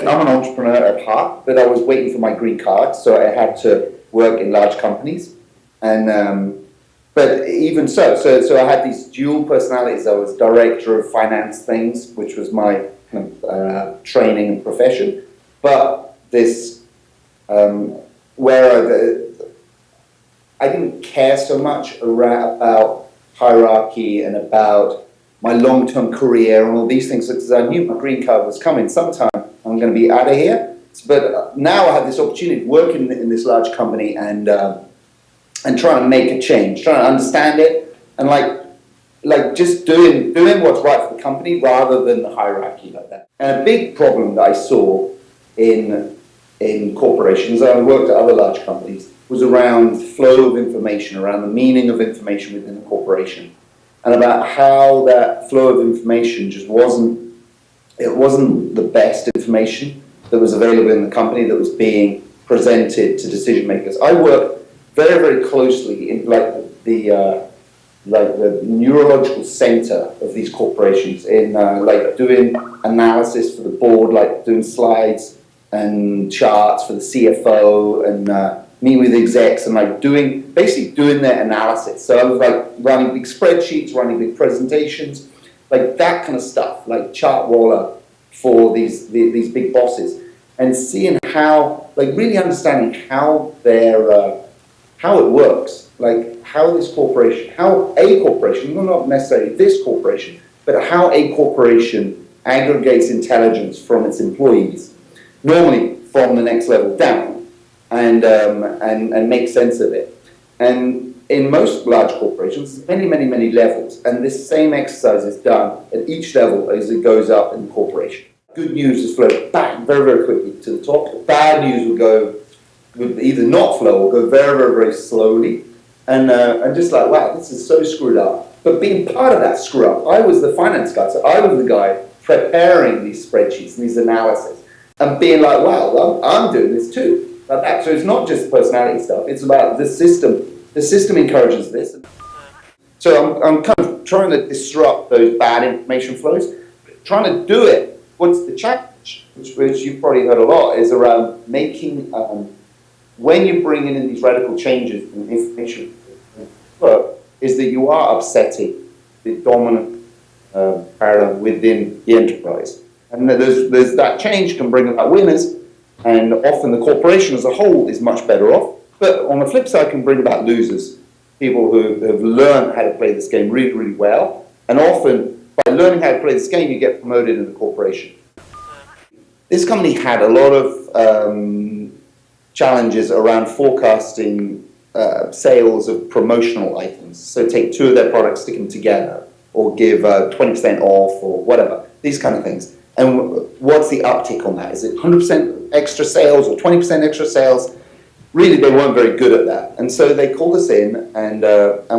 I'm an entrepreneur at heart, but I was waiting for my green card, so I had to work in large companies. And but even so I had these dual personalities. I was director of finance things, which was my kind of training and profession. But this, where I didn't care so much about hierarchy and about my long-term career and all these things, because I knew my green card was coming sometime. I'm going to be out of here. But now I have this opportunity to work in this large company and trying to make a change, trying to understand it, and like just doing what's right for the company rather than the hierarchy like that. And a big problem that I saw in corporations, I worked at other large companies, was around flow of information, around the meaning of information within the corporation, and about how that flow of information just wasn't the best information that was available in the company that was being presented to decision makers. I work very, very closely in the neurological center of these corporations, in doing analysis for the board, like doing slides and charts for the CFO, and meeting with execs and basically doing their analysis. So I was running big spreadsheets, running big presentations, like that kind of stuff, like Chartwaller for these big bosses, and seeing how, really understanding how how it works, how this corporation, how a corporation, not necessarily this corporation, but how a corporation aggregates intelligence from its employees, normally from the next level down, and make sense of it. And in most large corporations, many, many, many levels, and this same exercise is done at each level as it goes up in the corporation. Good news is flowed bang, very, very quickly to the top. The bad news would either not flow or go very, very, very slowly, and just wow, this is so screwed up. But being part of that screw up, I was the finance guy, so I was the guy preparing these spreadsheets and these analysis, and being wow, I'm doing this too. Like that. So it's not just personality stuff, it's about the system. The system encourages this. So I'm kind of trying to disrupt those bad information flows, trying to do it. What's the challenge, which you've probably heard a lot, is around making, when you're bringing in these radical changes in information flow, is that you are upsetting the dominant paradigm within the enterprise. And there's that change can bring about winners, and often the corporation as a whole is much better off. But on the flip side, can bring about losers, people who have learned how to play this game really, really well. And often, by learning how to play this game, you get promoted in the corporation. This company had a lot of challenges around forecasting sales of promotional items. So take two of their products, stick them together, or give 20% off, or whatever, these kind of things. And what's the uptick on that? Is it 100% extra sales or 20% extra sales? Really, they weren't very good at that, and so they called us in, and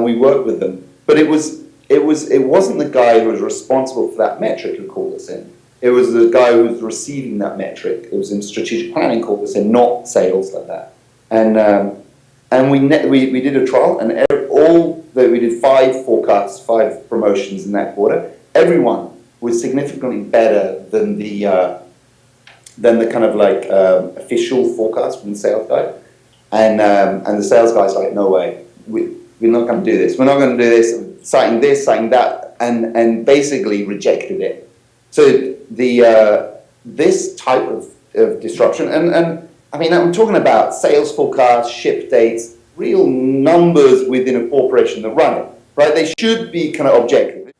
we worked with them. But it wasn't the guy who was responsible for that metric who called us in. It was the guy who was receiving that metric. It was in strategic planning called us in, not sales like that. And we did a trial, and we did 5 forecasts, 5 promotions in that quarter. Everyone was significantly better than the kind of official forecast from the sales guy. And the sales guy's like, no way, we're not going to do this. We're not going to do this, citing that, and basically rejected it. So this type of disruption, and I mean, I'm talking about sales forecasts, ship dates, real numbers within a corporation that run it, right? They should be kind of objective.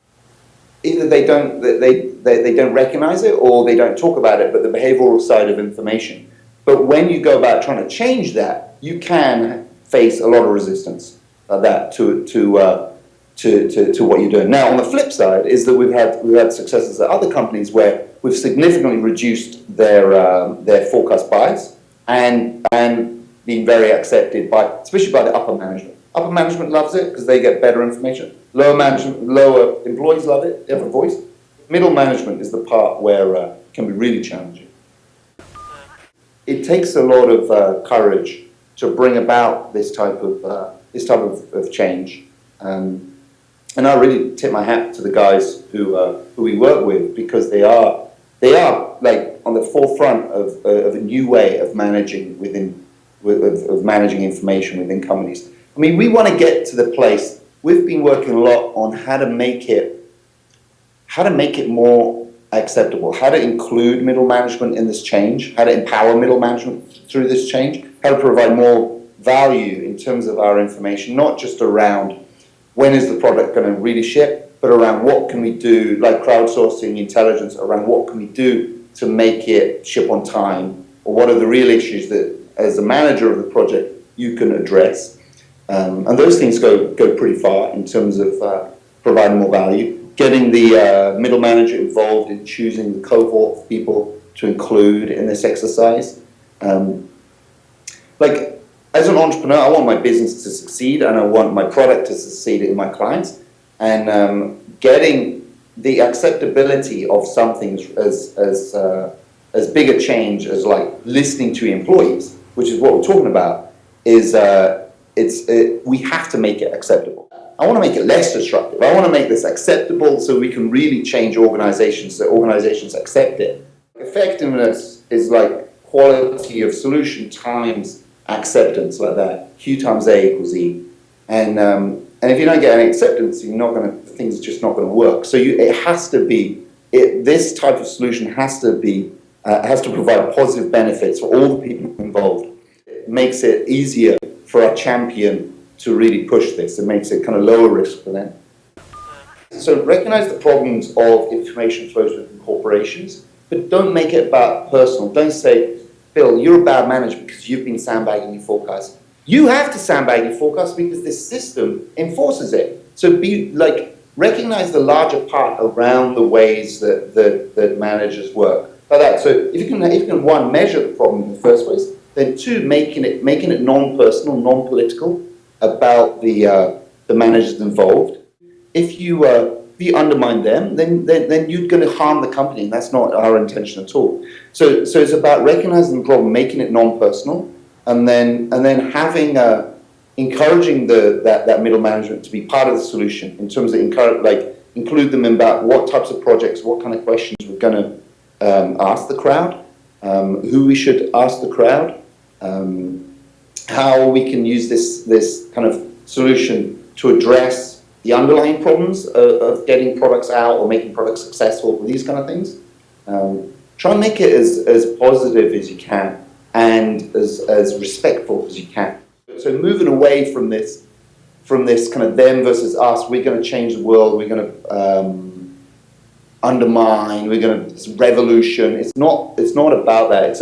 Either they don't recognize it, or they don't talk about it, but the behavioral side of information. But when you go about trying to change that, you can face a lot of resistance that to what you're doing. Now, on the flip side, is that we've had successes at other companies where we've significantly reduced their forecast bias and been very accepted especially by the upper management. Upper management loves it because they get better information. Lower employees love it; they have a voice. Middle management is the part where it can be really challenging. It takes a lot of courage to bring about this type of change, and I really tip my hat to the guys who we work with, because they are like on the forefront of a new way of managing of managing information within companies. I mean, we want to get to the place. We've been working a lot on how to make it more acceptable, how to include middle management in this change, how to empower middle management through this change, how to provide more value in terms of our information, not just around when is the product going to really ship, but around what can we do, like crowdsourcing intelligence, around what can we do to make it ship on time, or what are the real issues that, as a manager of the project, you can address. And those things go pretty far in terms of providing more value. Getting the middle manager involved in choosing the cohort of people to include in this exercise. Like, as an entrepreneur, I want my business to succeed, and I want my product to succeed in my clients. And getting the acceptability of something as big a change as like listening to employees, which is what we're talking about, is we have to make it acceptable. I want to make it less disruptive. I want to make this acceptable so we can really change organizations, so organizations accept it. Effectiveness is like quality of solution times acceptance, like that. Q times A equals E. And if you don't get any acceptance, things are just not going to work. So this type of solution has to provide positive benefits for all the people involved. It makes it easier for our champion to really push this. It makes it kind of lower risk for them. So recognize the problems of information flows within corporations, but don't make it about personal. Don't say, Bill, you're a bad manager because you've been sandbagging your forecast. You have to sandbag your forecast because this system enforces it. So recognize the larger part around the ways that managers work. Like that. So if you can one, measure the problem in the first place, then two, making it non-personal, non-political about the managers involved. If you undermine them, then you're going to harm the company, and that's not our intention at all. So it's about recognizing the problem, making it non-personal, and then encouraging that middle management to be part of the solution in terms of include them in about what types of projects, what kind of questions we're going to ask the crowd, who we should ask the crowd, how we can use this kind of solution to address the underlying problems of getting products out or making products successful, these kind of things. Try and make it as positive as you can and as respectful as you can. So moving away from this kind of them versus us, we're going to change the world, we're going to undermine, it's revolution. It's not about that. It's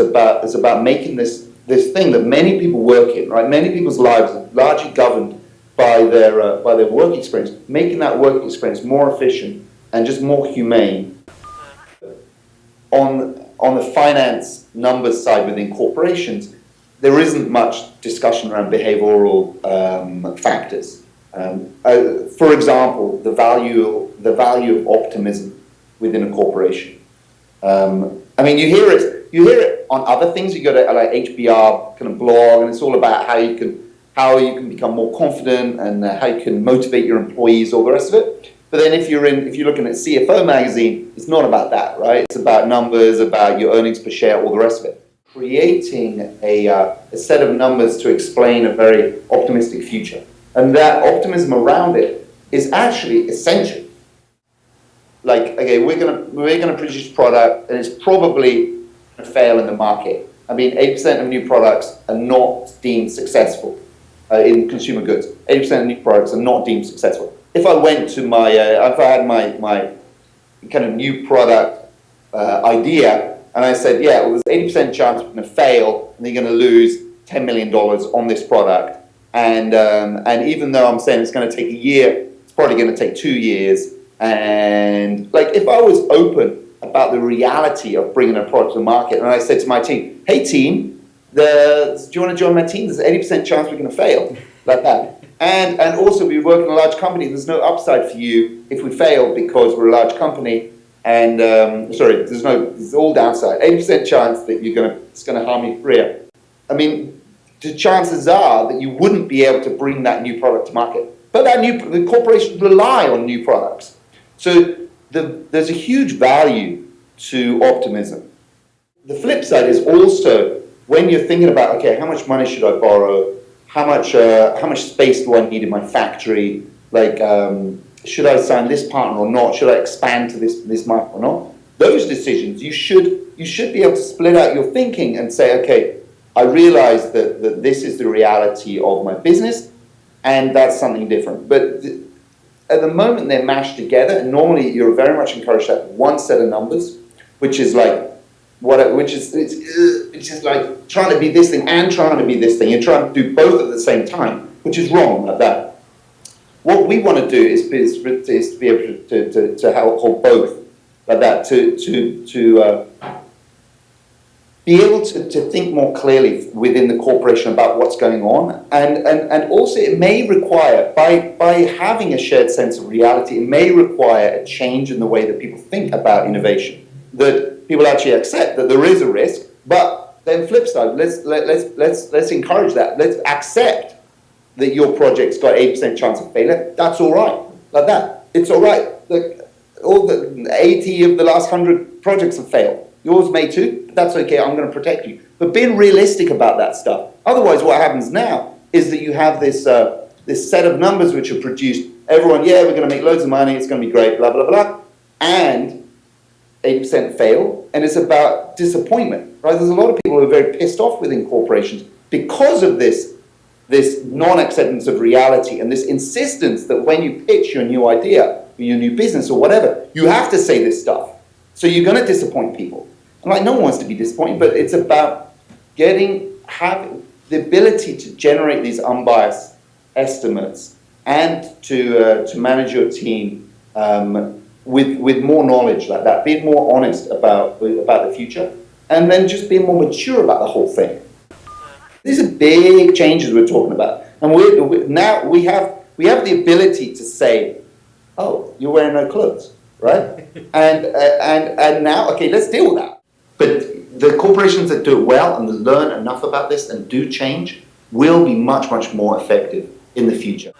about making this thing that many people work in, right? Many people's lives are largely governed by their work experience, making that work experience more efficient and just more humane. On the finance numbers side within corporations, there isn't much discussion around behavioral factors. For example, the value of optimism within a corporation. I mean, you hear it on other things. You go to like HBR kind of blog, and it's all about how you can become more confident and how you can motivate your employees, all the rest of it. But then if you're looking at CFO magazine, it's not about that, right? It's about numbers, about your earnings per share, all the rest of it. Creating a set of numbers to explain a very optimistic future, and that optimism around it is actually essential. Like, okay, we're gonna produce a product, and it's probably going to fail in the market. I mean, 8% of new products are not deemed successful in consumer goods. 80% of new products are not deemed successful. If I went to if I had my kind of new product idea, and I said, yeah, well, there's 80% chance we're going to fail, and you're going to lose $10 million on this product, and even though I'm saying it's going to take a year, it's probably going to take 2 years. And like, if I was open about the reality of bringing a product to the market, and I said to my team, hey team, do you want to join my team? There's an 80% chance we're going to fail, like that. And also, we work in a large company. There's no upside for you if we fail because we're a large company. And there's all downside. 80% chance that it's going to harm your career. I mean, the chances are that you wouldn't be able to bring that new product to market. But the corporations rely on new products. So there's a huge value to optimism. The flip side is also when you're thinking about, okay, how much money should I borrow? How much space do I need in my factory? Like, should I sign this partner or not? Should I expand to this market or not? Those decisions, you should be able to split out your thinking and say, okay, I realize that this is the reality of my business, and that's something different. But at the moment they're mashed together, and normally you're very much encouraged to have one set of numbers, which is like which is like trying to be this thing and trying to be this thing. You're trying to do both at the same time, which is wrong like that. What we want to do is to be able to help hold both like that, to be able to think more clearly within the corporation about what's going on, and also it may require, by having a shared sense of reality, it may require a change in the way that people think about innovation, that people actually accept that there is a risk, but then flip side, let's encourage that. Let's accept that your project's got 80% chance of failure. That's all right, like that. It's all right. All the 80 of the last 100 projects have failed. Yours may too, but that's okay. I'm going to protect you. But being realistic about that stuff. Otherwise, what happens now is that you have this set of numbers which are produced. Everyone, yeah, we're going to make loads of money. It's going to be great, blah, blah, blah. And 80% fail, and it's about disappointment, right? There's a lot of people who are very pissed off within corporations because of this non-acceptance of reality and this insistence that when you pitch your new idea, or your new business or whatever, you have to say this stuff. So you're going to disappoint people. And like, no one wants to be disappointed, but it's about having the ability to generate these unbiased estimates and to manage your team with more knowledge like that, being more honest about the future, and then just being more mature about the whole thing. These are big changes we're talking about, and now we have the ability to say, "Oh, you're wearing no clothes, right?" and now, okay, let's deal with that. But the corporations that do it well and that learn enough about this and do change will be much more effective in the future.